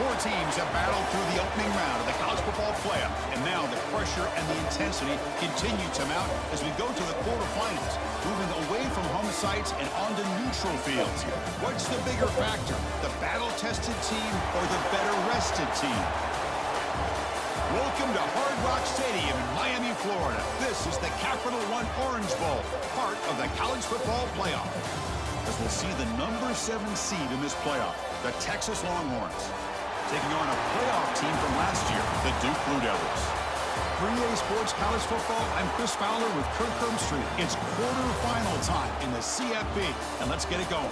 Four teams have battled through the opening round of the college football playoff, and now the pressure and the intensity continue to mount as we go to the quarterfinals, moving away from home sites and onto neutral fields. What's the bigger factor, the battle-tested team or the better-rested team? Welcome to Hard Rock Stadium in Miami, Florida. This is the Capital One Orange Bowl, part of the college football playoff. As we'll see the number 7 seed in this playoff, the Texas Longhorns, taking on a playoff team from last year, the Duke Blue Devils. For EA Sports College Football, I'm Chris Fowler with Kirk Herbstreit. It's quarterfinal time in the CFP, and let's get it going.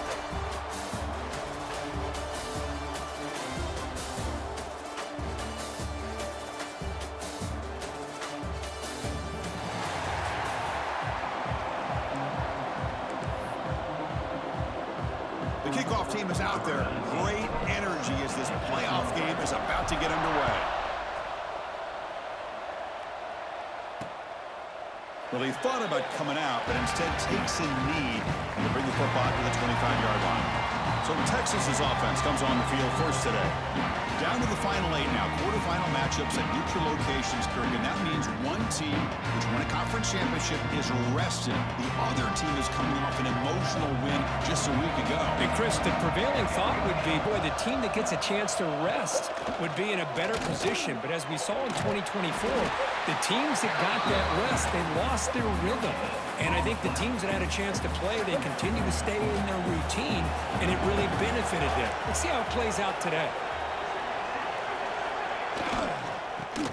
The kickoff team is out there. Great energy as this playoff game is about to get underway. Well, he thought about coming out, but instead takes a knee to bring the football to the 25-yard line. So Texas's offense comes on the field first today. Down to the final 8 now. Quarterfinal matchups at neutral locations, Kirk, and that means one team which won a conference championship is rested. The other team is coming off an emotional win just a week ago. And Chris, the prevailing thought would be, boy, the team that gets a chance to rest would be in a better position. But as we saw in 2024, the teams that got that rest, they lost their rhythm. And I think the teams that had a chance to play, they continue to stay in their routine, and it really benefited them. Let's see how it plays out today.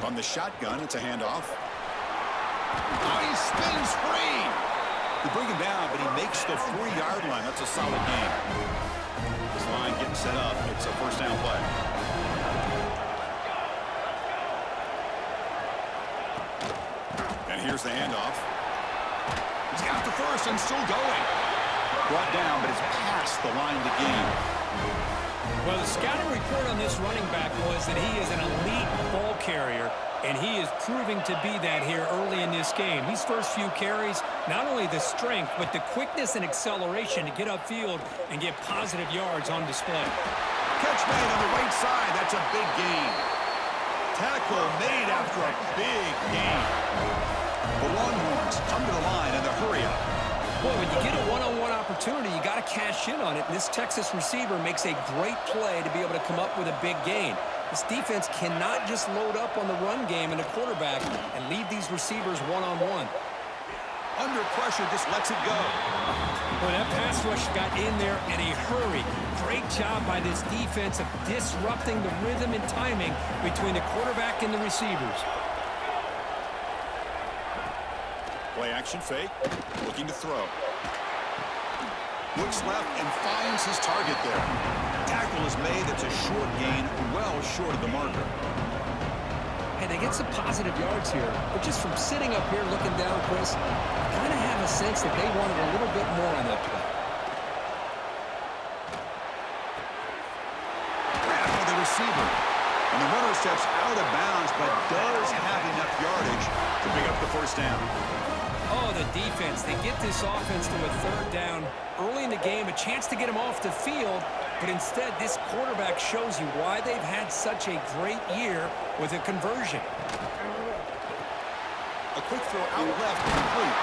On the shotgun, it's a handoff. Oh, he spins free. They bring him down, but he makes the 4-yard line. That's a solid gain. This line getting set up. It's a first down play. And here's the handoff. He's got the first and still going. Brought down, but it's past the line to gain. Well, the scouting report on this running back was that he is an elite ball carrier, and he is proving to be that here early in this game. These first few carries, not only the strength, but the quickness and acceleration to get upfield and get positive yards on display. Catch made on the right side. That's a big gain. Tackle made after a big gain. The Longhorns come to the line in the hurry-up. Boy, when you get a one-on-one opportunity, you got to cash in on it. And this Texas receiver makes a great play to be able to come up with a big gain. This defense cannot just load up on the run game and the quarterback and leave these receivers one-on-one. Under pressure, just lets it go. Boy, that pass rush got in there in a hurry. Great job by this defense of disrupting the rhythm and timing between the quarterback and the receivers. Play action fake, looking to throw. Looks left and finds his target there. Tackle is made. It's a short gain, well short of the marker. Hey, they get some positive yards here, but just from sitting up here looking down, Chris, I kind of have a sense that they wanted a little bit more on that play. Grab by the receiver. And the runner steps out of bounds, but does have enough yardage to pick up the first down. Oh, the defense. They get this offense to a third down early in the game, a chance to get them off the field, but instead this quarterback shows you why they've had such a great year with a conversion. A quick throw out left, complete.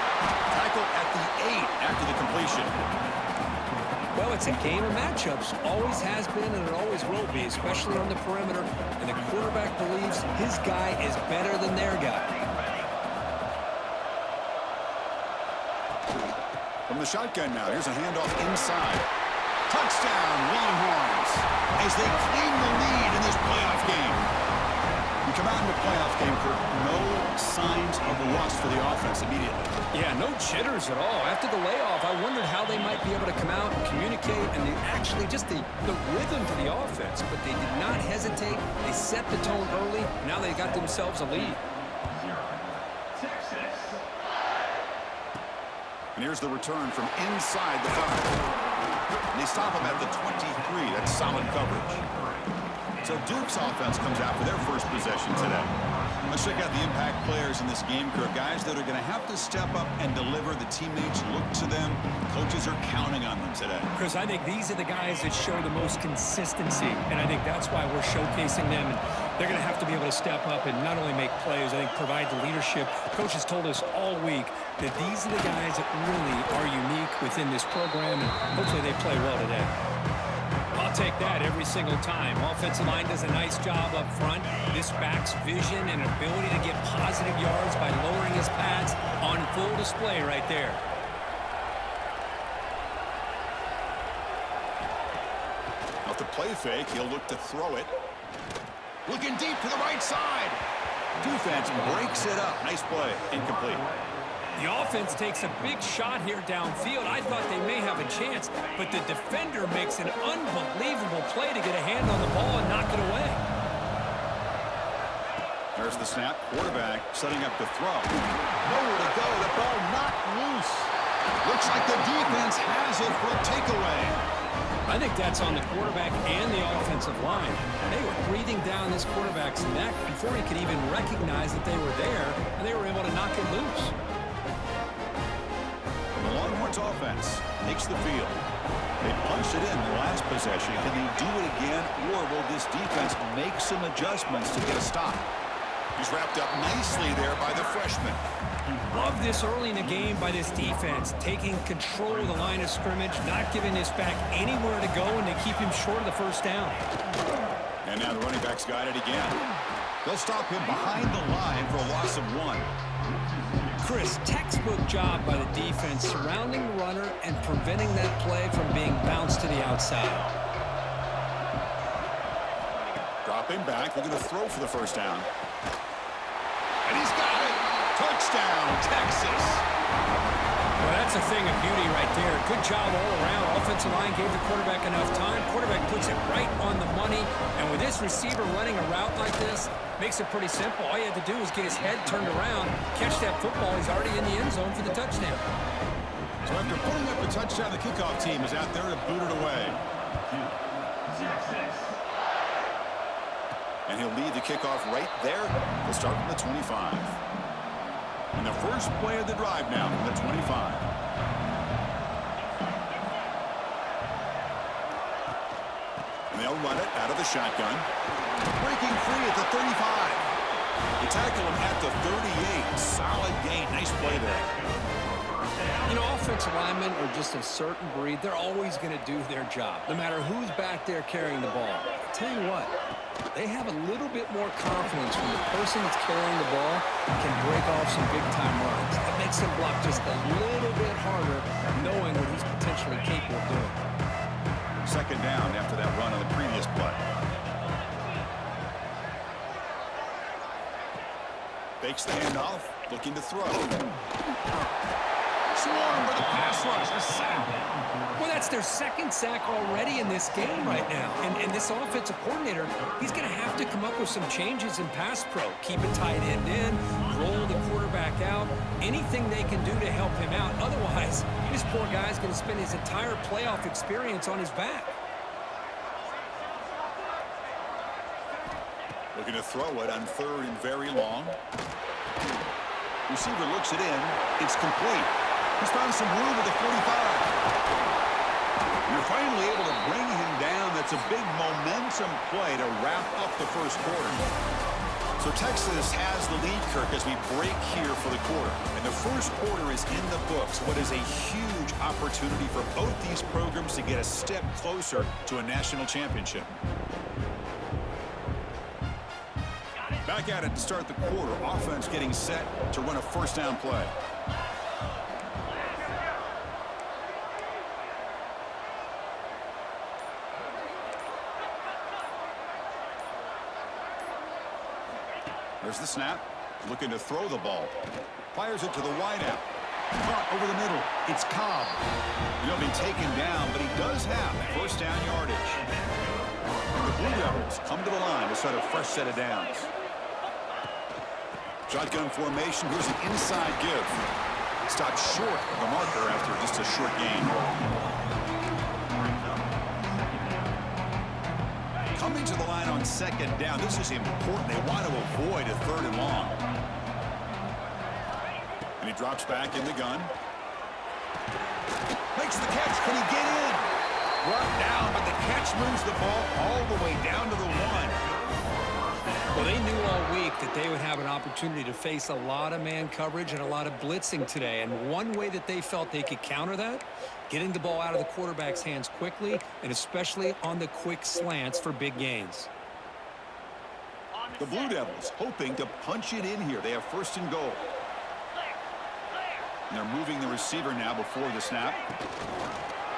Tackle at the 8 after the completion. Well, it's a game of matchups. Always has been and it always will be, especially on the perimeter, and the quarterback believes his guy is better than their guy. From the shotgun now, here's a handoff inside. Touchdown, Longhorns, as they claim the lead in this playoff game. We come out in the playoff game, Kirk, no signs of rust for the offense immediately. Yeah, no jitters at all. After the layoff, I wondered how they might be able to come out and communicate, and actually just the rhythm to the offense, but they did not hesitate. They set the tone early. Now they got themselves a lead. And here's the return from inside the 5. And they stop him at the 23. That's solid coverage. So Duke's offense comes out for their first possession today. Let's check out the impact players in this game, Kirk. Guys that are going to have to step up and deliver. The teammates look to them. Coaches are counting on them today. Chris, I think these are the guys that show the most consistency, and I think that's why we're showcasing them. And they're going to have to be able to step up and not only make plays, I think provide the leadership. Coach has told us all week that these are the guys that really are unique within this program, and hopefully they play well today. I'll take that every single time. Offensive line does a nice job up front. This back's vision and ability to get positive yards by lowering his pads on full display right there. Off the play fake, he'll look to throw it. Looking deep to the right side. Defense breaks it up. Nice play. Incomplete. The offense takes a big shot here downfield. I thought they may have a chance, but the defender makes an unbelievable play to get a hand on the ball and knock it away. There's the snap. Quarterback setting up to throw. Nowhere to go. The ball not loose. Looks like the defense has it for a takeaway. I think that's on the quarterback and the offensive line. They were breathing down this quarterback's neck before he could even recognize that they were there, and they were able to knock it loose. The Longhorns offense takes the field. They punched it in their last possession. Can they do it again, or will this defense make some adjustments to get a stop? He's wrapped up nicely there by the freshman. Love this early in the game by this defense, taking control of the line of scrimmage, not giving this back anywhere to go, and they keep him short of the first down. And now the running back's got it again. They'll stop him behind the line for a loss of 1. Chris, textbook job by the defense surrounding the runner and preventing that play from being bounced to the outside. Dropping back, looking to throw for the first down. And he's got it! Touchdown, Texas! Well, that's a thing of beauty right there. Good job all around. Offensive line gave the quarterback enough time. Quarterback puts it right on the money. And with this receiver running a route like this, makes it pretty simple. All you had to do was get his head turned around, catch that football. He's already in the end zone for the touchdown. So after putting up the touchdown, the kickoff team is out there to boot it away. And he'll lead the kickoff right there. He'll start from the 25. And the first play of the drive now from the 25. And they'll run it out of the shotgun. Breaking free at the 35. They tackle him at the 38. Solid gain. Nice play there. You know, offensive linemen are just a certain breed. They're always going to do their job, no matter who's back there carrying the ball. I'll tell you what, they have a little bit more confidence when the person that's carrying the ball can break off some big-time runs. That makes them block just a little bit harder, knowing what he's potentially capable of doing. Second down after that run on the previous play. Fakes the handoff, looking to throw. Swarmed by the pass rush. A sack. Well, that's their second sack already in this game right now. And this offensive coordinator, he's going to have to come up with some changes in pass pro. Keep a tight end in, roll the quarterback out, anything they can do to help him out. Otherwise, this poor guy's going to spend his entire playoff experience on his back. Looking to throw it on third and very long. Receiver looks it in. It's complete. He's found some room at the 45. You're finally able to bring him down. That's a big momentum play to wrap up the first quarter. So Texas has the lead, Kirk, as we break here for the quarter. And the first quarter is in the books. What is a huge opportunity for both these programs to get a step closer to a national championship. Back at it to start the quarter. Offense getting set to run a first down play. There's the snap. Looking to throw the ball. Fires it to the wideout. Caught over the middle. It's Cobb. He'll be taken down, but he does have first down yardage. And the Blue Devils come to the line to start a fresh set of downs. Shotgun formation. Here's an inside give. Stopped short of the marker after just a short gain. Coming to the line on on second down. This is important. They want to avoid a 3rd and long. And he drops back in the gun. Makes the catch. Can he get in? Brought down, but the catch moves the ball all the way down to the 1. Well, they knew all week that they would have an opportunity to face a lot of man coverage and a lot of blitzing today. And one way that they felt they could counter that, getting the ball out of the quarterback's hands quickly, and especially on the quick slants for big gains. The Blue Devils hoping to punch it in here. They have 1st and goal. And they're moving the receiver now before the snap.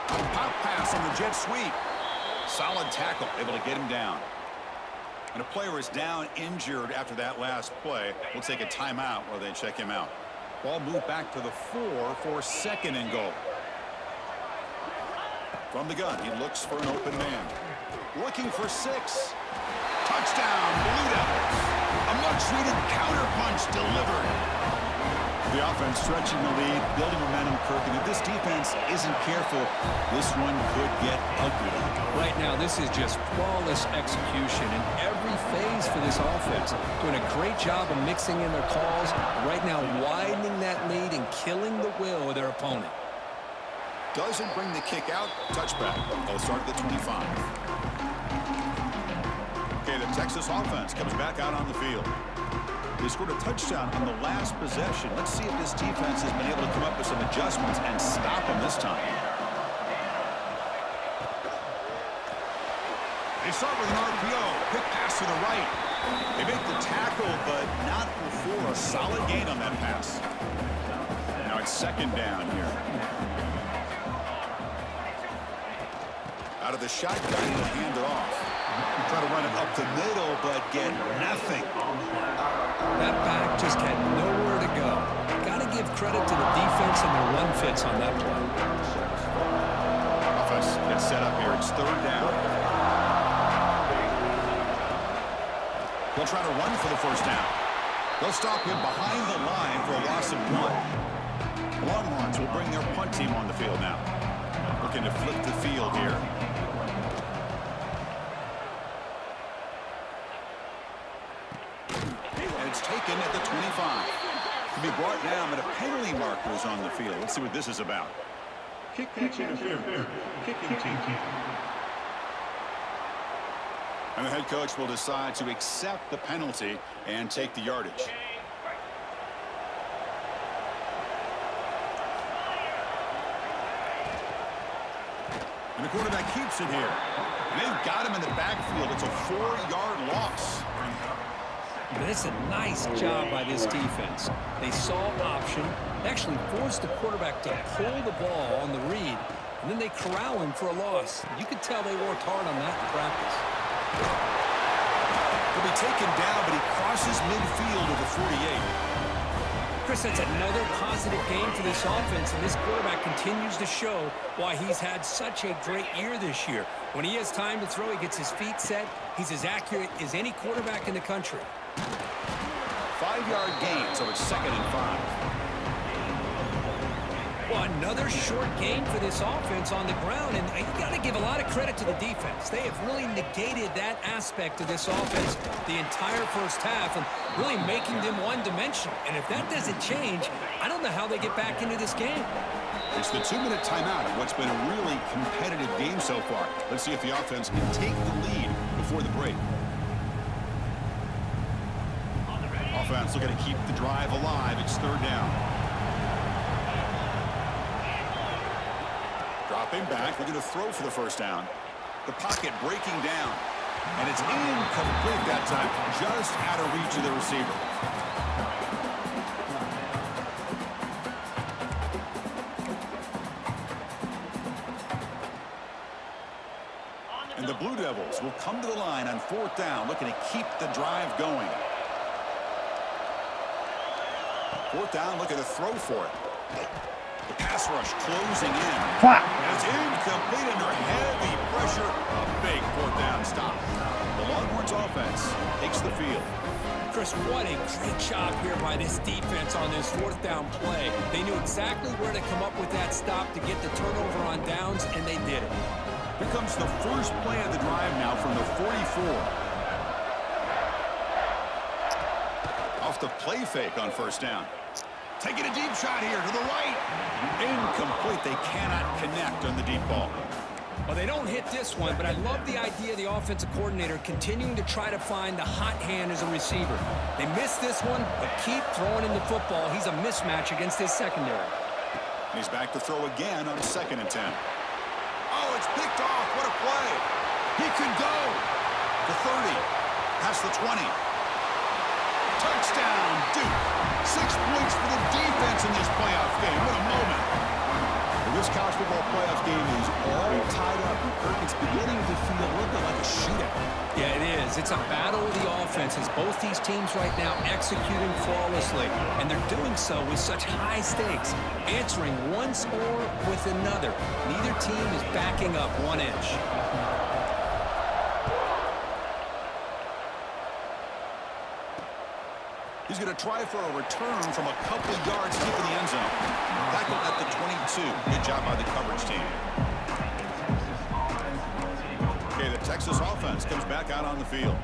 Pop pass on the jet sweep. Solid tackle, able to get him down. And a player is down injured after that last play. We'll take a timeout while they check him out. Ball moved back to the 4 for 2nd and goal. From the gun, he looks for an open man. Looking for 6. Touchdown, Blue Devils. A much-needed counter-punch delivered. The offense stretching the lead, building momentum, Kirk. And if this defense isn't careful, this one could get ugly. Right now, this is just flawless execution in every phase for this offense. Doing a great job of mixing in their calls. Right now, widening that lead and killing the will of their opponent. Doesn't bring the kick out. Touchback. They'll start at the 25. Okay, the Texas offense comes back out on the field. They scored a touchdown on the last possession. Let's see if this defense has been able to come up with some adjustments and stop them this time. They start with an RPO. Quick pass to the right. They make the tackle, but not before a solid gain on that pass. Now it's 2nd down here. Out of the shotgun, he'll hand it off. Try to run it up the middle, but get nothing. That back just had nowhere to go. Got to give credit to the defense and their run fits on that play. Offense gets set up here. It's 3rd down. They'll try to run for the 1st down. They'll stop him behind the line for a loss of 1. Longhorns will bring their punt team on the field now. Looking to flip the field here. Taken at the 25. To be brought down, but a penalty marker is on the field. Let's see what this is about. Kick catch interference. Kicking team. And the head coach will decide to accept the penalty and take the yardage. And the quarterback keeps it here. And they've got him in the backfield. It's a 4-yard loss. But it's a nice job by this defense. They saw option, actually forced the quarterback to pull the ball on the read, and then they corral him for a loss. You could tell they worked hard on that in practice. He'll be taken down, but he crosses midfield at the 48. Chris, that's another positive game for this offense, and this quarterback continues to show why he's had such a great year this year. When he has time to throw, he gets his feet set. He's as accurate as any quarterback in the country. 5-yard gain, so it's 2nd and 5. Well, another short gain for this offense on the ground, and you got to give a lot of credit to the defense. They have really negated that aspect of this offense the entire 1st half and really making them one-dimensional. And if that doesn't change, I don't know how they get back into this game. It's the 2-minute timeout of what's been a really competitive game so far. Let's see if the offense can take the lead before the break. Offense looking to keep the drive alive. It's 3rd down. Dropping back, looking to throw for the 1st down. The pocket breaking down. And it's incomplete that time. Just out of reach of the receiver. And the Blue Devils will come to the line on 4th down, looking to keep the drive going. 4th down, looking to throw for it. The pass rush closing in. And it's incomplete under heavy pressure. A big 4th down stop. The Longhorns offense takes the field. Chris, what a great job here by this defense on this 4th down play. They knew exactly where to come up with that stop to get the turnover on downs, and they did it. Here comes the first play of the drive now from the 44. off the play fake on first down. Taking a deep shot here to the right. Incomplete. They cannot connect on the deep ball. Well, they don't hit this one, but I love the idea of the offensive coordinator continuing to try to find the hot hand as a receiver. They missed this one, but keep throwing him the football. He's a mismatch against his secondary. He's back to throw again on 2nd and 10. Oh, it's picked off. What a play. He could go. The 30. Past the 20. Touchdown, Duke. 6 points for the defense in this playoff game. What a moment. Well, this college football playoff game is all tied up. Kirk, it's beginning to feel a little bit like a shootout. Yeah, it is. It's a battle of the offenses. Both these teams right now executing flawlessly, and they're doing so with such high stakes, answering one score with another. Neither team is backing up 1 inch. He's going to try for a return from a couple yards deep in the end zone. Tackle at the 22. Good job by the coverage team. Okay, the Texas offense comes back out on the field.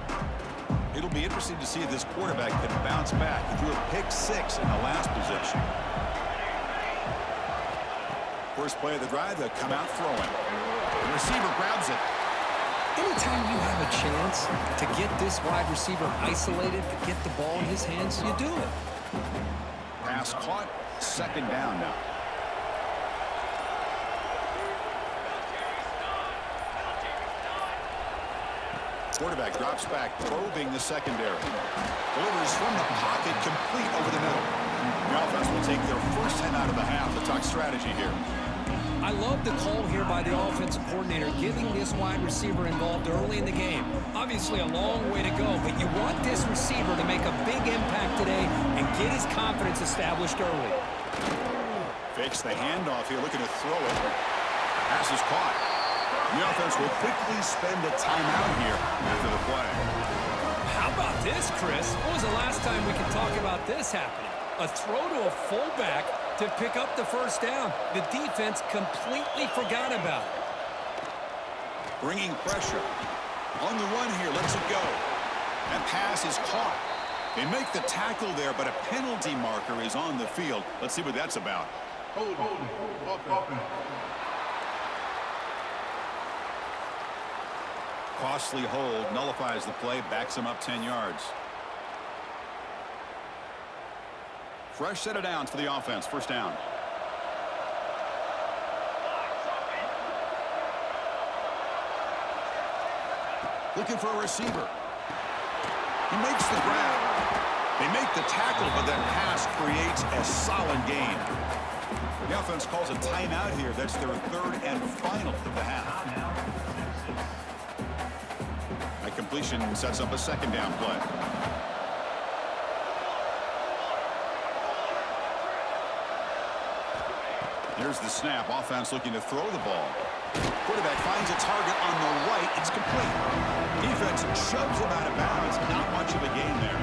It'll be interesting to see if this quarterback can bounce back. He threw a pick-6 in the last possession. First play of the drive, they'll come out throwing. The receiver grabs it. Anytime you have a chance to get this wide receiver isolated, to get the ball in his hands, you do it. Pass caught. 2nd down now. Quarterback drops back, probing the secondary. Delivers from the pocket, complete over the middle. The offense will take their first 10 out of the half. Let's talk strategy here. I love the call here by the offensive coordinator, getting this wide receiver involved early in the game. Obviously a long way to go, but you want this receiver to make a big impact today and get his confidence established early. Fakes the handoff here, looking to throw it. Pass is caught. The offense will quickly spend a timeout here after the play. How about this, Chris? When was the last time we could talk about this happening? A throw to a fullback to pick up the first down. The defense completely forgot about it. Bringing pressure. On the run here, lets it go. That pass is caught. They make the tackle there, but a penalty marker is on the field. Let's see what that's about. Hold. Costly hold, nullifies the play, backs him up 10 yards. Fresh set of downs for the offense. First down. Looking for a receiver. He makes the grab. They make the tackle, but that pass creates a solid gain. The offense calls a timeout here. That's their 3rd and final of the half. That completion sets up a 2nd down play. Here's the snap. Offense looking to throw the ball. Quarterback finds a target on the right. It's complete. Defense shoves him out of bounds. Not much of a gain there.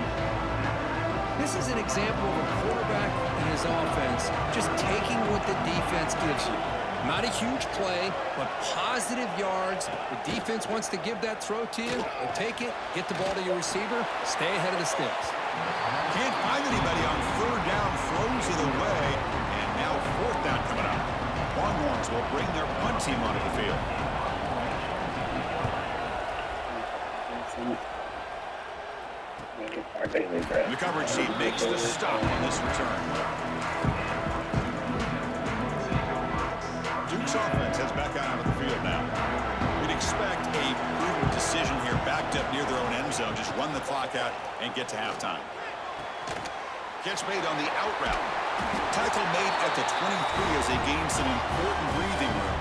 This is an example of a quarterback and his offense just taking what the defense gives you. Not a huge play, but positive yards. The defense wants to give that throw to you. You'll take it, get the ball to your receiver, stay ahead of the sticks. Can't find anybody on 3rd down, throws it away, and now 4th down coming up. Longhorns will bring their punt team onto the field. The coverage team makes the stop on this return. Duke's offense heads back out of the field now. We'd expect a prudent decision here, backed up near their own end zone. Just run the clock out and get to halftime. Catch made on the out route. Tackle made at the 23 as they gain some important breathing room.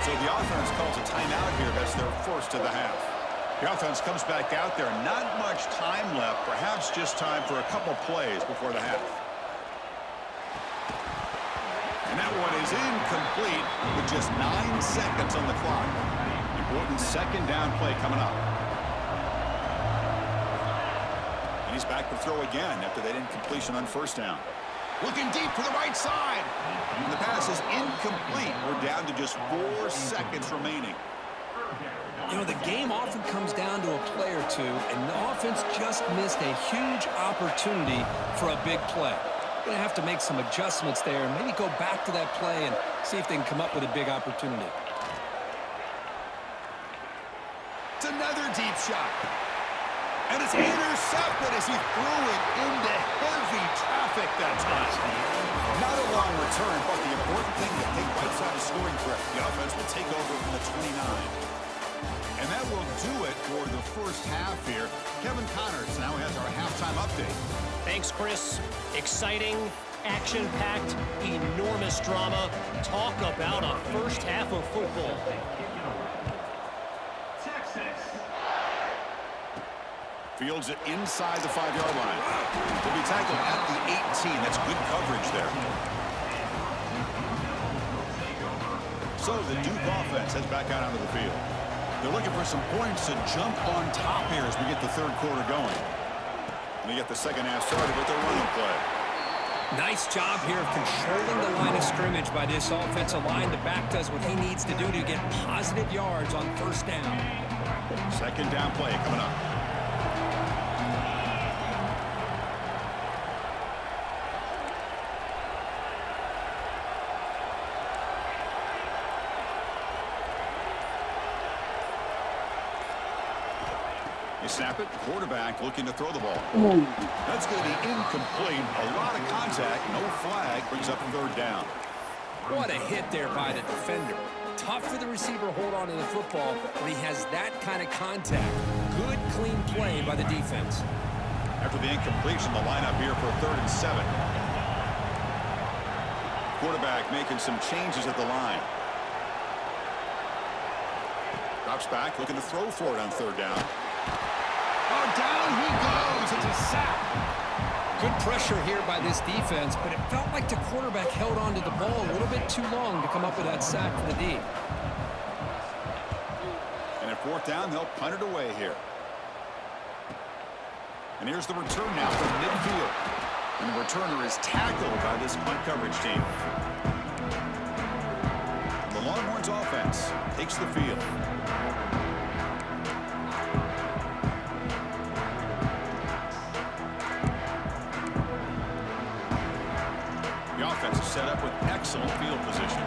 So the offense calls a timeout here. That's their first of the half. The offense comes back out there. Not much time left. Perhaps just time for a couple plays before the half. And that one is incomplete with just 9 seconds on the clock. Important 2nd down play coming up. And he's back to throw again after that incompletion on 1st down. Looking deep for the right side. And the pass is incomplete. We're down to just 4 seconds remaining. You know, the game often comes down to a play or two, and the offense just missed a huge opportunity for a big play. Going to have to make some adjustments there and maybe go back to that play and see if they can come up with a big opportunity. It's another deep shot. And it's intercepted as he threw it into heavy traffic that time. Not a long return, but the important thing to take right side of scoring threat. The offense will take over from the 29. And that will do it for the first half here. Kevin Connors now has our halftime update. Thanks, Chris. Exciting, action-packed, enormous drama. Talk about a first half of football. Fields it inside the 5-yard line. Will be tackled at the 18. That's good coverage there. So the Duke offense heads back out onto the field. They're looking for some points to jump on top here as we get the third quarter going. And they get the second half started with their running play. Nice job here of controlling the line of scrimmage by this offensive line. The back does what he needs to do to get positive yards on first down. Second down play coming up. They snap it. Quarterback looking to throw the ball. That's going to be incomplete. A lot of contact. No flag. Brings up third down. What a hit there by the defender. Tough for the receiver to hold on to the football when he has that kind of contact. Good, clean play by the defense. After the incompletion, the lineup here for 3rd and 7. Quarterback making some changes at the line. Drops back, looking to throw for it on third down. Oh, down he goes. It's a sack. Good pressure here by this defense, but it felt like the quarterback held on to the ball a little bit too long to come up with that sack for the D. And at 4th down, they'll punt it away here. And here's the return now from midfield. And the returner is tackled by this punt coverage team. The Longhorns offense takes the field. The offense is set up with excellent field position.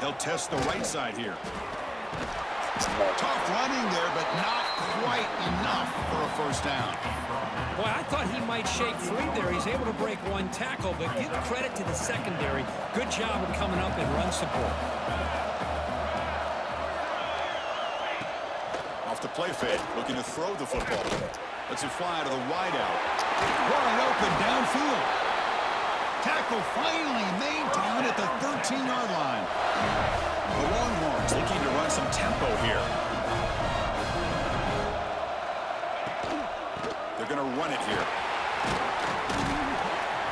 They'll test the right side here. Tough running there, but not quite enough for a first down. Boy, I thought he might shake free there. He's able to break one tackle, but give credit to the secondary. Good job of coming up and run support. Off the play fake, looking to throw the football. Lets it fly to the wideout. Wide open downfield. Tackle finally made down at the 13-yard line. The Longhorns looking to run some tempo here. They're going to run it here.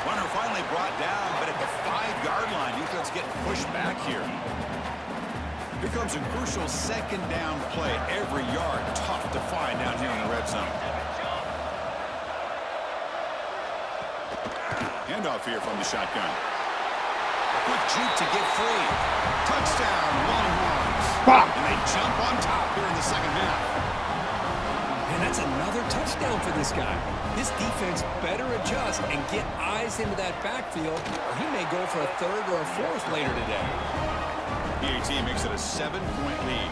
Runner finally brought down, but at the 5-yard line, defense getting pushed back here. Here comes a crucial second down play. Every yard tough to find down here in the red zone. Handoff here from the shotgun. Quick juke to get free. Touchdown, Longhorns. And they jump on top here in the second half. And that's another touchdown for this guy. This defense better adjust and get eyes into that backfield, or he may go for a 3rd or a 4th later today. PAT makes it a 7-point lead.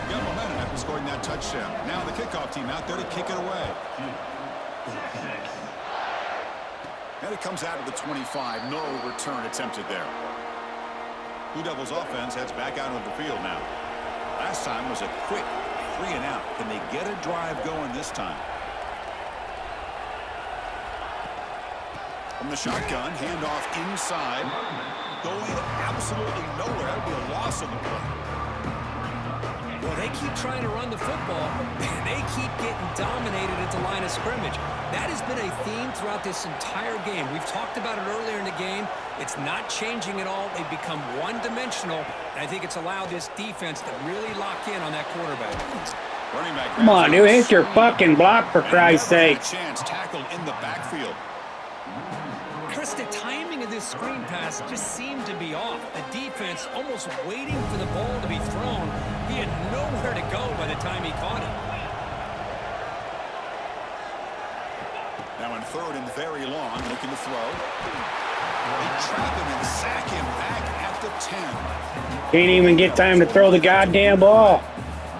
Got momentum after scoring that touchdown. Now the kickoff team out there to kick it away. And it comes out of the 25. No return attempted there. Blue Devils offense heads back out of the field now. Last time was a quick 3-and-out. Can they get a drive going this time? From the shotgun, handoff inside. Going absolutely nowhere. That would be a loss on the play. Well, they keep trying to run the football, and they keep getting dominated at the line of scrimmage. That has been a theme throughout this entire game. We've talked about it earlier in the game. It's not changing at all. They've become one-dimensional, and I think it's allowed this defense to really lock in on that quarterback. Running back. Come on, dude, hit your fucking block for Christ's sake. Chance tackled in the backfield. Chris, the timing timing of this screen pass just seemed to be off. The defense almost waiting for the ball to be thrown. He had nowhere to go by the time he caught it. Now in third and very long, looking to throw. They trap him and sack him back at the 10. Can't even get time to throw the goddamn ball.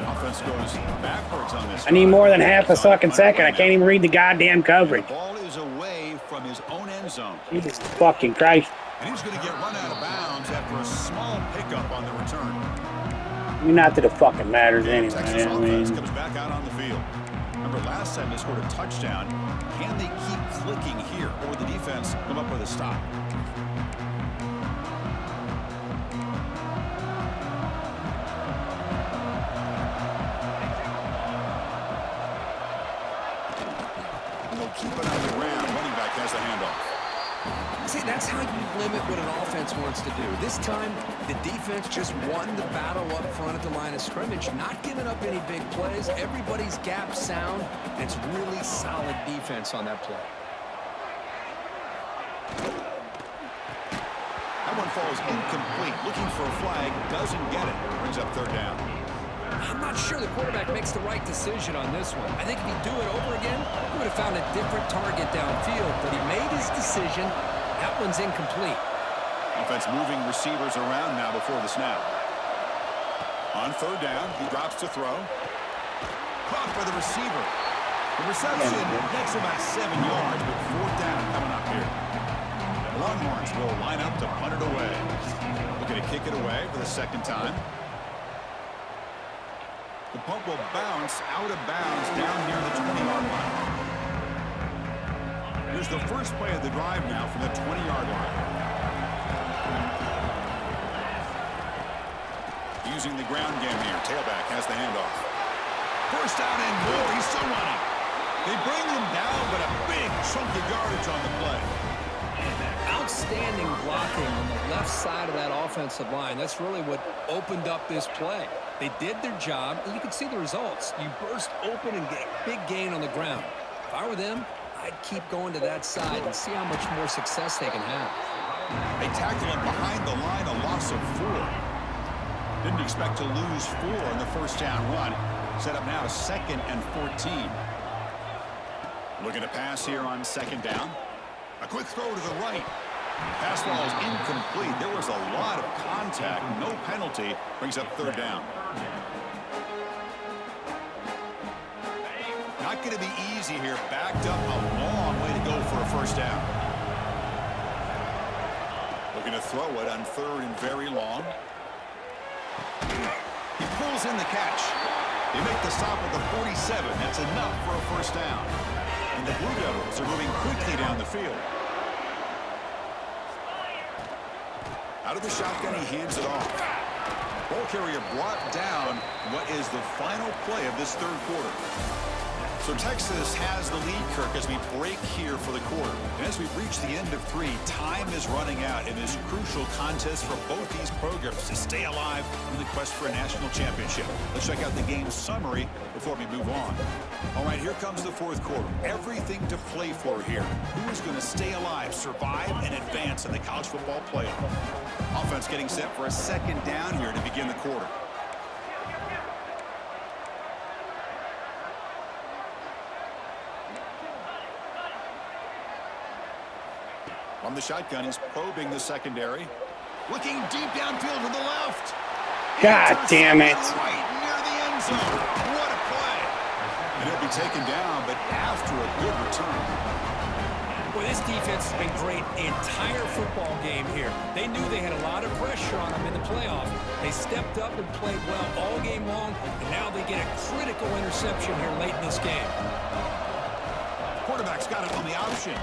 Offense goes backwards on this. I need more than half a fucking second. I can't even read the goddamn coverage. The ball is away from his own end zone. Jesus fucking Christ. And he's going to get run out of bounds after a small pickup on the return. Not that it fucking matters anyway. Texas I offense mean, comes back out on the field. Remember last time they scored a touchdown. Can they keep clicking here, or will the defense come up with a stop? They'll keep it on the ground. Running back has the handoff. See, that's how you limit what an offense wants to do. This time, the defense just won the battle up front at the line of scrimmage, not giving up any big plays. Everybody's gap sound, and it's really solid defense on that play. That one falls incomplete. Looking for a flag, doesn't get it. Brings up third down. I'm not sure the quarterback makes the right decision on this one. I think if he'd do it over again, he would have found a different target downfield, but he made his decision. That one's incomplete. Offense moving receivers around now before the snap. On third down, he drops to throw. Caught by the receiver. The reception makes about 7 yards, but fourth down coming up here. The Longhorns will line up to punt it away. Looking to kick it away for the second time. The punt will bounce out of bounds down near the 20-yard line. Here's the first play of the drive now from the 20-yard line. Using the ground game here. Tailback has the handoff. First down and more. He's still running. They bring him down, but a big chunk of yardage on the play. Outstanding blocking on the left side of that offensive line. That's really what opened up this play. They did their job, and you can see the results. You burst open and get a big gain on the ground. If I were them, I'd keep going to that side and see how much more success they can have. They tackle him behind the line, a loss of 4. Didn't expect to lose 4 on the first down run. Set up now 2nd and 14. Looking to pass here on 2nd down. A quick throw to the right. Pass ball is incomplete. There was a lot of contact. No penalty. Brings up 3rd down. Not going to be easy here. Backed up a long way to go for a first down. Looking to throw it on 3rd and very long. He pulls in the catch. They make the stop at the 47. That's enough for a first down. And the Blue Devils are moving quickly down the field. Out of the shotgun, he hands it off. Ball carrier brought down what is the final play of this 3rd quarter. So Texas has the lead, Kirk, as we break here for the quarter. And as we reach the end of 3, time is running out in this crucial contest for both these programs to stay alive in the quest for a national championship. Let's check out the game summary before we move on. All right, here comes the 4th quarter. Everything to play for here. Who is going to stay alive, survive, and advance in the college football playoff? Offense getting set for a 2nd down here to begin the quarter. From the shotgun, he's probing the secondary. Looking deep downfield to the left. God damn it. Right near the end zone. What a play. And he'll be taken down, but after a good return. Well, this defense has been great the entire football game here. They knew they had a lot of pressure on them in the playoffs. They stepped up and played well all game long, and now they get a critical interception here late in this game. Quarterback's got it on the option.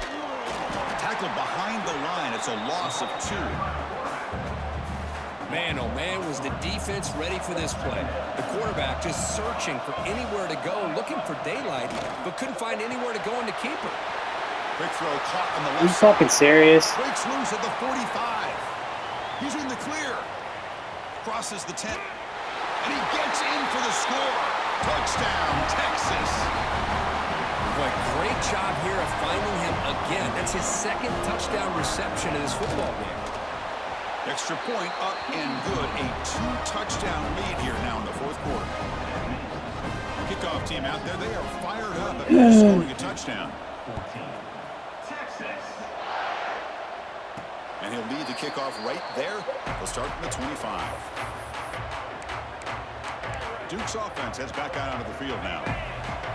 Tackled behind the line. It's a loss of 2. Man, oh man, was the defense ready for this play. The quarterback just searching for anywhere to go, looking for daylight, but couldn't find anywhere to go in the keeper. Quick throw caught on the Are you left side. fucking serious? Breaks loose at the 45. He's in the clear. Crosses the 10. And he gets in for the score. Touchdown, Texas. Boy, great job here of finding him again. That's his second touchdown reception in this football game. Extra point up and good. A 2-touchdown lead here now in the fourth quarter. Kickoff team out there. They are fired up after scoring a touchdown. And he'll lead the kickoff right there. They'll start from the 25. Duke's offense heads back out onto the field now.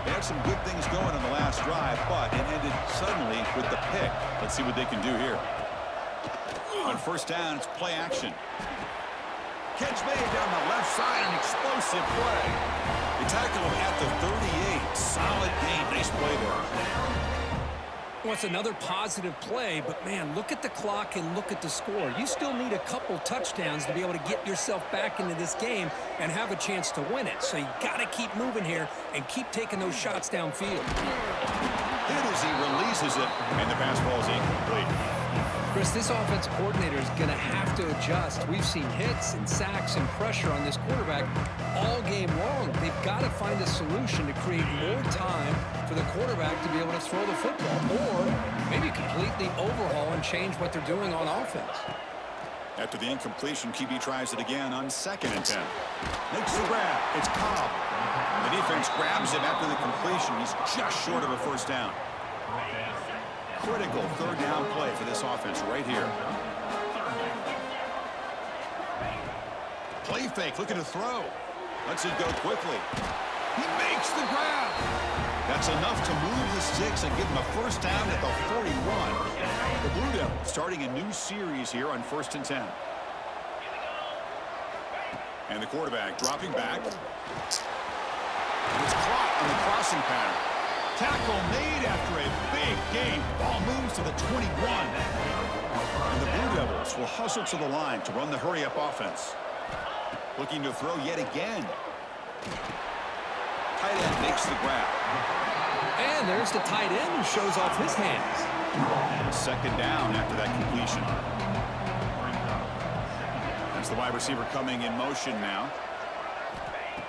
They had some good things going on the last drive, but it ended suddenly with the pick. Let's see what they can do here. On first down, it's play action. Catch made down the left side, an explosive play. They tackle him at the 38. Solid game. Nice play there. Well, it's another positive play, but, man, look at the clock and look at the score. You still need a couple touchdowns to be able to get yourself back into this game and have a chance to win it. So you got to keep moving here and keep taking those shots downfield. Hit as he releases it, and the pass ball is incomplete. Chris, this offense coordinator is going to have to adjust. We've seen hits and sacks and pressure on this quarterback all game long. They've got to find a solution to create more time for the quarterback to be able to throw the football, or maybe completely overhaul and change what they're doing on offense. After the incompletion, QB tries it again on 2nd and 10. Makes the grab. It's Cobb. The defense grabs him after the completion. He's just short of a first down. Critical third down play for this offense right here. Play fake, looking to throw. Lets it go quickly. He makes the grab. That's enough to move the sticks and give him a first down at the 41. The Blue Devils starting a new series here on 1st and 10. And the quarterback dropping back. It's caught on the crossing pattern. Tackle made after a big game. Ball moves to the 21. And the Blue Devils will hustle to the line to run the hurry-up offense. Looking to throw yet again. Tight end makes the grab. And there's the tight end who shows off his hands. 2nd down after that completion. That's the wide receiver coming in motion now.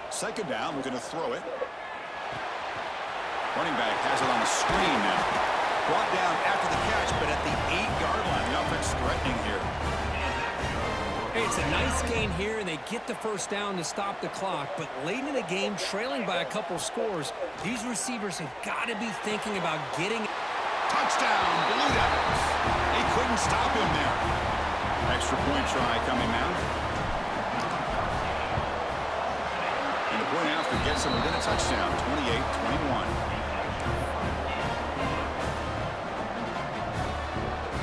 2nd down, we're going to throw it. Running back has it on the screen now. Brought down after the catch, but at the 8-yard line. The offense threatening here. Hey, it's a nice gain here, and they get the first down to stop the clock. But late in the game, trailing by a couple scores, these receivers have got to be thinking about getting... Touchdown, Blue Devils. They couldn't stop him there. Extra point try coming now. And the point after gets him within a touchdown, 28-21.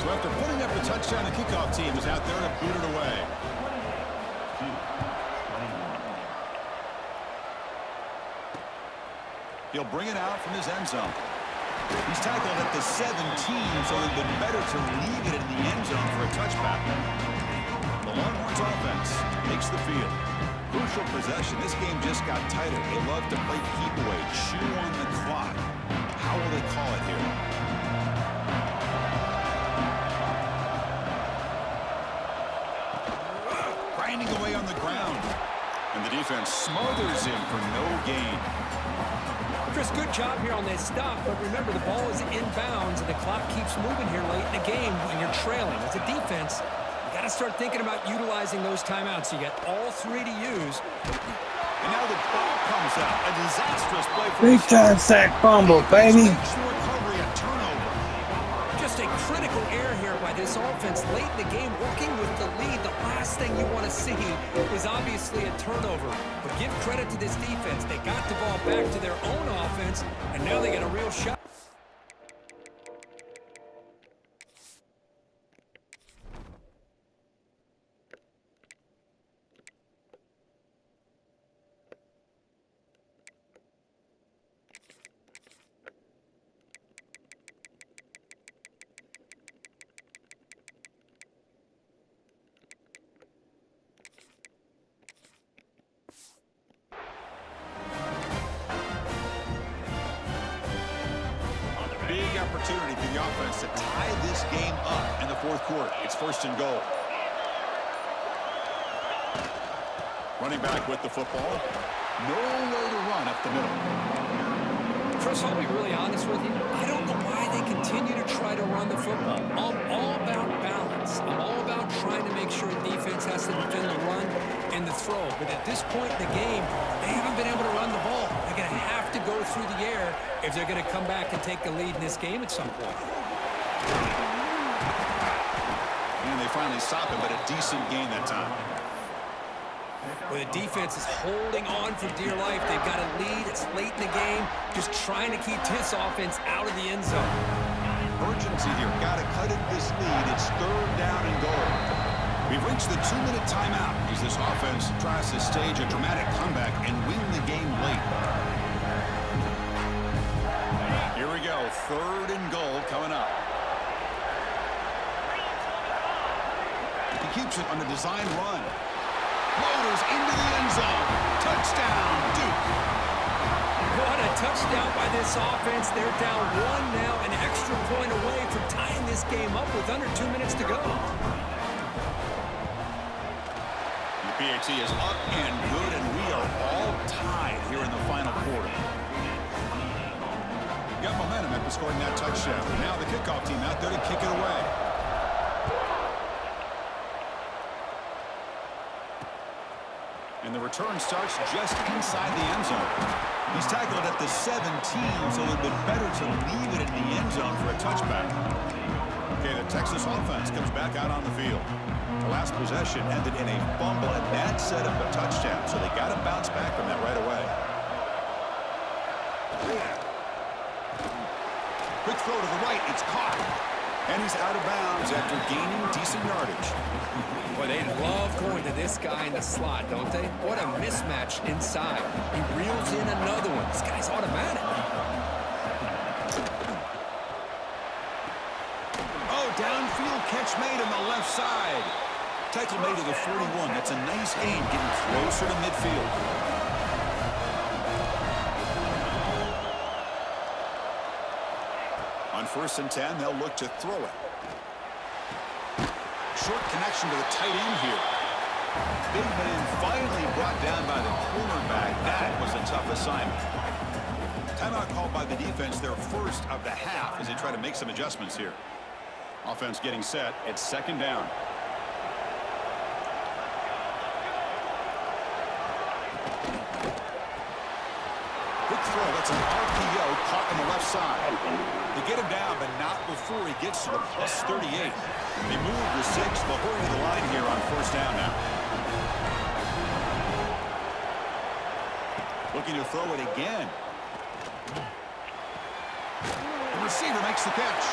So after putting up the touchdown, the kickoff team is out there to boot it away. He'll bring it out from his end zone. He's tackled at the 17, so it would have been better to leave it in the end zone for a touchback. The Longhorns offense takes the field. Crucial possession. This game just got tighter. They love to play keep away, chew on the clock. How will they call it here? Grinding away on the ground. And the defense smothers him for no gain. Chris, good job here on this stop, but remember, the ball is inbounds, and the clock keeps moving here late in the game when you're trailing. As a defense, you got to start thinking about utilizing those timeouts. You got all 3 to use. And now the ball comes out. A disastrous play for Big time sack fumble, baby. recovery, a turnover. Just a critical error here by this offense late in the game, working with the lead. The last thing you want to see is obviously a turnover. But give credit to this defense. They got the ball back to their own offense, and now they got a real shot. Big opportunity for the offense to tie this game up in the fourth quarter. It's 1st and goal. Running back with the football. Nowhere to run up the middle. Chris, I'll be really honest with you. I don't know why they continue to try to run the football. I'm all about balance. I'm all about trying to make sure defense has to defend the run and the throw. But at this point in the game, they haven't been able to run the ball. They're going to have to go through the air if they're going to come back and take the lead in this game at some point. And they finally stop him, but a decent gain that time. Where the defense is holding on for dear life. They've got a lead. It's late in the game. Just trying to keep this offense out of the end zone. Urgency here. Got to cut it this lead. It's 3rd down and goal. We've reached the 2-minute timeout as this offense tries to stage a dramatic comeback and win the game late. Here we go. 3rd and goal coming up. He keeps it on the design run. Motors into the end zone. Touchdown, Duke. What a touchdown by this offense. They're down 1 now, an extra point away from tying this game up with under 2 minutes to go. The PAT is up and good, and we are all tied here in the final quarter. Got momentum after scoring that touchdown. Now the kickoff team out there to kick it away. And the return starts just inside the end zone. He's tackled at the 17, so it would have been better to leave it in the end zone for a touchback. Okay, the Texas offense comes back out on the field. The last possession ended in a fumble, and that set up a touchdown, so they got to bounce back from that right away. Quick throw to the right, it's caught. And he's out of bounds after gaining decent yardage. Boy, they love going to this guy in the slot, don't they? What a mismatch inside. He reels in another one. This guy's automatic. Oh, downfield catch made on the left side. Tackle made to the 41. That's a nice gain, getting closer to midfield. On 1st and 10, they'll look to throw it. Short connection to the tight end here. Big man finally brought down by the cornerback. That was a tough assignment. Timeout called by the defense, their first of the half, as they try to make some adjustments here. Offense getting set. It's 2nd down. Quick throw. That's an RPO caught on the left side. They get him down, but not before he gets to the plus 38. They move the 6. They'll hurry to the line here on 1st down now. Looking to throw it again. The receiver makes the catch.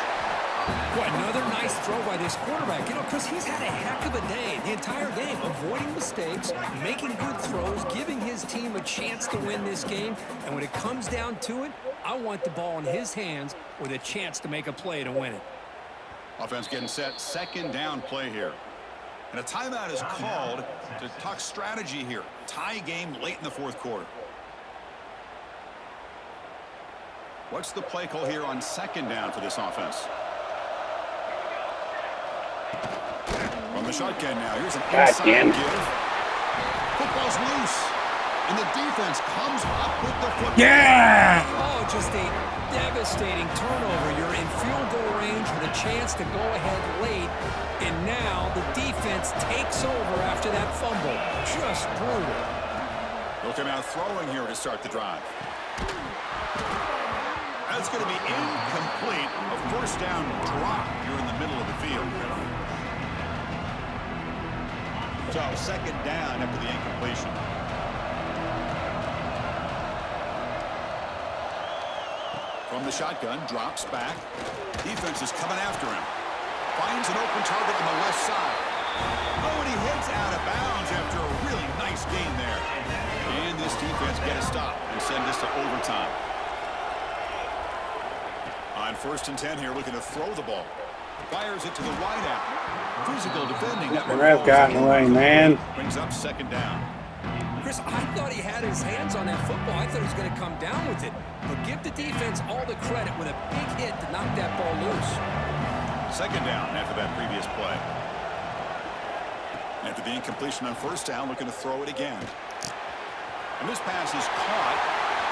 Boy, another nice throw by this quarterback. You know, Chris, he's had a heck of a day the entire game, avoiding mistakes, making good throws, giving his team a chance to win this game. And when it comes down to it, I want the ball in his hands with a chance to make a play to win it. Offense getting set. 2nd down play here. And a timeout is called to talk strategy here. Tie game late in the 4th quarter. What's the play call here on 2nd down for this offense? From the shotgun now. Here's an inside give. Football's loose. And the defense comes up with the football. Yeah! Oh, just a devastating turnover. You're in field goal range with a chance to go ahead late. And now the defense takes over after that fumble. Just brutal. They'll come out throwing here to start the drive. That's going to be incomplete. A 1st down drop here in the middle of the field. So 2nd down after the incompletion. From the shotgun, drops back. Defense is coming after him. Finds an open target on the left side. Oh, and he heads out of bounds after a really nice gain there. And this defense get a stop and send this to overtime. On 1st and 10 here, looking to throw the ball. Fires it to the wideout. Physical defending. That The ref got in the way, man. Brings up 2nd down. Chris, I thought he had his hands on that football. I thought he was going to come down with it. But give the defense all the credit with a big hit to knock that ball loose. 2nd down after that previous play. After the incompletion on 1st down, looking to throw it again. And this pass is caught.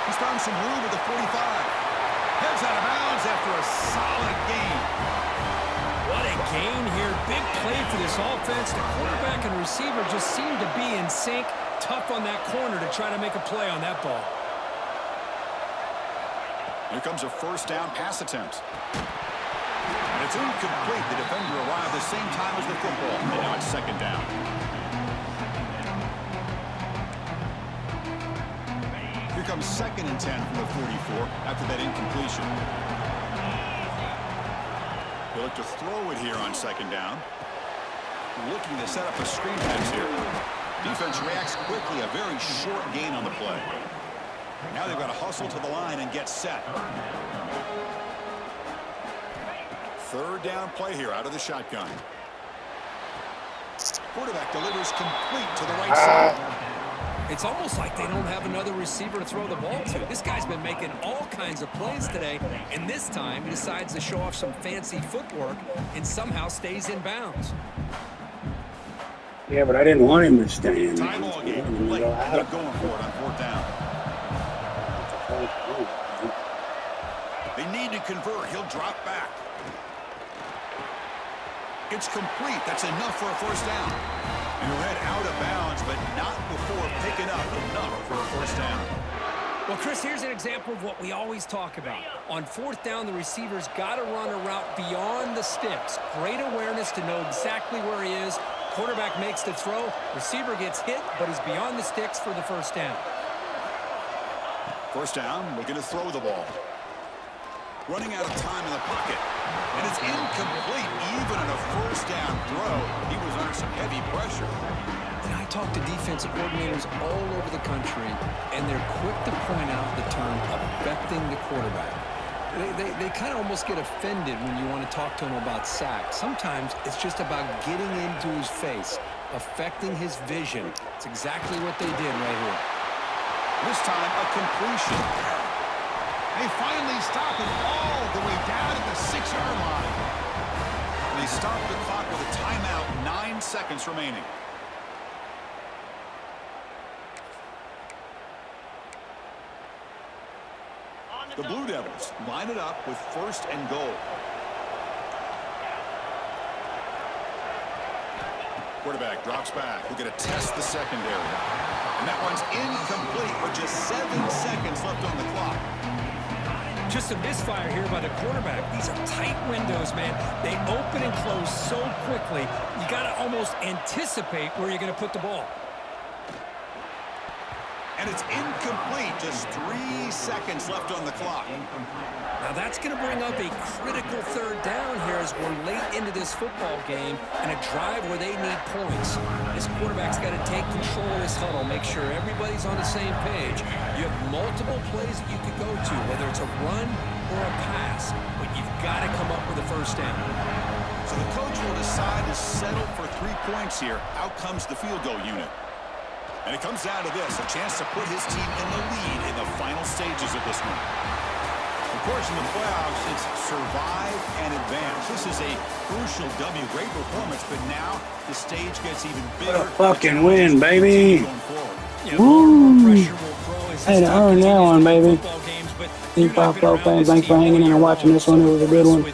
He's found some room at the 45. Heads out of bounds after a solid gain. What a gain here. Big play for this offense. The quarterback and receiver just seem to be in sync. Tough on that corner to try to make a play on that ball. Here comes a first down pass attempt. And it's incomplete. The defender arrived the same time as the football. And now it's second down. Here comes 2nd and 10 from the 44 after that incompletion. He'll look to throw it here on 2nd down. Looking to set up a screen pass here. Defense reacts quickly. A very short gain on the play. Now they've got to hustle to the line and get set. 3rd down play here out of the shotgun. Quarterback delivers complete to the right side. It's almost like they don't have another receiver to throw the ball to. This guy's been making all kinds of plays today, and this time he decides to show off some fancy footwork and somehow stays in bounds. Yeah, but I didn't want him to stay in. Time ball game. Late. End up going for it on 4th down. They need to convert. He'll drop back. It's complete. That's enough for a first down. And he'll head out of bounds, but not before picking up enough for a first down. Well, Chris, here's an example of what we always talk about. On 4th down, the receiver's got to run a route beyond the sticks. Great awareness to know exactly where he is. Quarterback makes the throw. Receiver gets hit, but he's beyond the sticks for the first down. First down, looking to throw the ball. Running out of time in the pocket. And it's incomplete. Even in a first down throw, he was under some heavy pressure. And I talk to defensive coordinators all over the country, and they're quick to point out the term affecting the quarterback. They kind of almost get offended when you want to talk to them about sacks. Sometimes it's just about getting into his face, affecting his vision. It's exactly what they did right here. This time, a completion. They finally stop it all the way down at the 6-yard line. And they stop the clock with a timeout, 9 seconds remaining. The Blue Devils line it up with 1st and goal. Quarterback drops back. We're going to test the secondary. And that one's incomplete with just 7 seconds left on the clock. Just a misfire here by the quarterback. These are tight windows, man. They open and close so quickly. You got to almost anticipate where you're going to put the ball. And it's incomplete. Just 3 seconds left on the clock. Now that's going to bring up a critical 3rd down here as we're late into this football game and a drive where they need points. This quarterback's got to take control of this huddle, make sure everybody's on the same page. You have multiple plays that you could go to, whether it's a run or a pass, but you've got to come up with a first down. So the coach will decide to settle for 3 points here. Out comes the field goal unit. And it comes down to this, a chance to put his team in the lead in the final stages of this one. Of course, in the playoffs, it's survive and advance. This is a crucial W. Great performance, but now the stage gets even bigger. What a fucking win, baby. Yeah, Woo! I Had to earn that one, baby. Pop fans, thanks for hanging in and watching this one. It was a good one.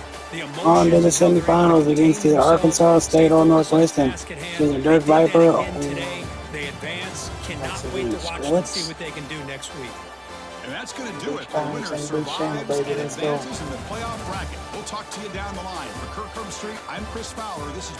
On to the semifinals against either Arkansas State or Northwestern. She's a Dirt Viper. They advance. Cannot wait to watch and see what they can do next week. And that's going to do it. The winner survives and advances in the playoff bracket. We'll talk to you down the line. For Kirk Street, I'm Chris Fowler. This has been